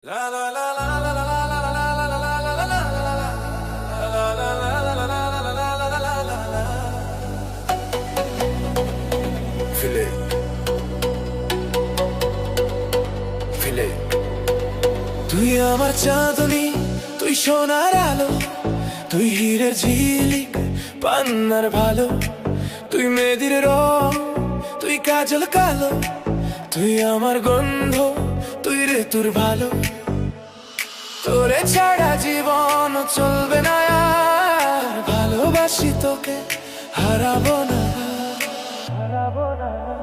তুই আমার চাঁদনী, তুই সোনার আলো, তুই হীরের ঝিলিক পান্নার ভালো, তুই মেহেদির রং, তুই কাজল কালো, তুই আমার গন্ধ, তুই ঋতুর ভালো। তোরে ছাড়া জীবন চলবে না আর, ভালোবাসি তোকে হারাবো না।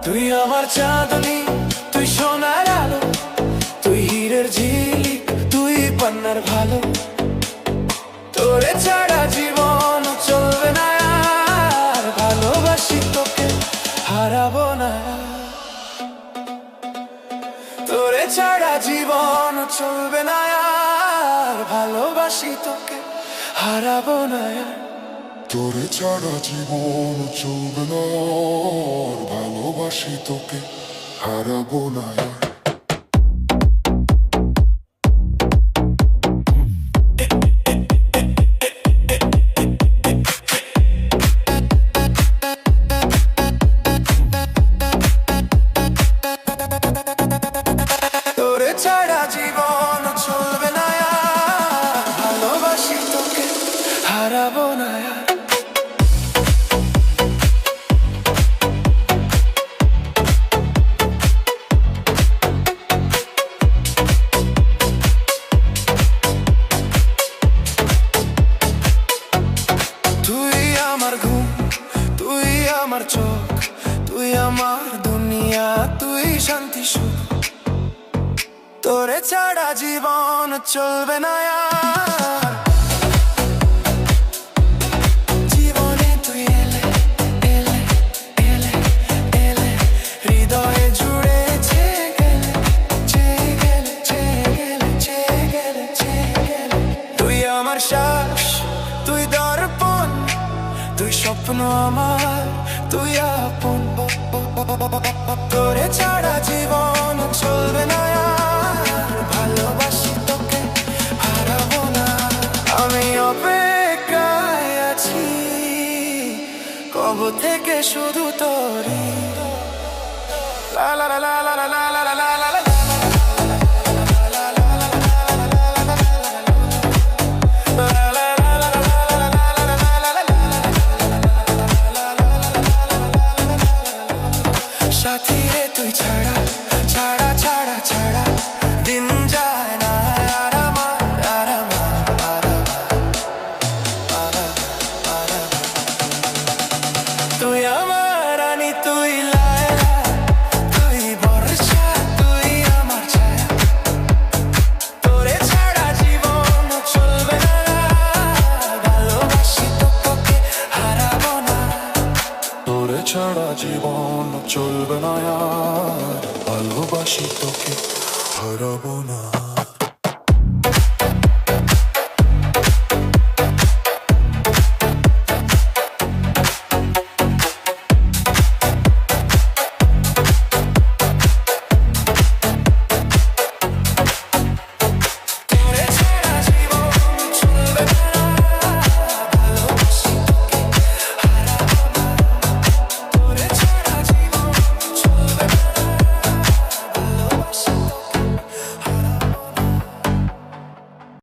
তুই আমার চাঁদনী, তুই সোনার আলো, তুই হীরের ঝিলিক, তুই পান্নার ভালো, তোরে ছাড়া জীবন চলবে না আর, ভালোবাসি তোকে হারাবো না। তোরে ছাড়া জীবন চলবে না আর, ভালোবাসি তোকে হারাবো না। তোরে ছাড়া জীবন চলবে না আর, ভালোবাসি তোকে হারাবো না। তোরে ছাড়া জীবন চলবে না আর, ভালোবাসি তোকে হারাবো না। তুই আমার ঘুম, তুই আমার চোখ, তুই আমার দুনিয়া, তুই শান্তি সুখ। তোরে ছাড়া জীবন চলবে না আর, জীবনে তুই এলে এলে এলে এলে, হৃদয়ে জুড়ে চেয়ে গেলে চেয়ে গেলে চেয়ে গেলে চেয়ে গেলে চেয়ে গেলে। তুই আমার শ্বাস, তুই দর্পণ, তুই স্বপ্ন আমার, তুই আপন। তোরে ছাড়া জীবন চলবে না আর, ভালোবাসি তোকে হারাবো না। আমি অপেক্ষায় আছি কবে থেকে শুধু তোরই। লা লা লা লা লা লা লা লা লা লা লা। সাথী রে তুই ছাড়া ছাড়া ছাড়া ছাড়া দিন যায় না আর আমার, আর আমার, আর আমার, আর আমার। তুই আমার রানী, তুই লায়লা, তুই বর্ষা, তুই আমার ছায়া। তোরে ছাড়া জীবন চলবে না, ভালোবাসি তোকে হারাবো না। তোরে ছাড়া জীবন চলবে না আর, ভালোবাসি তোকে হারাবো না।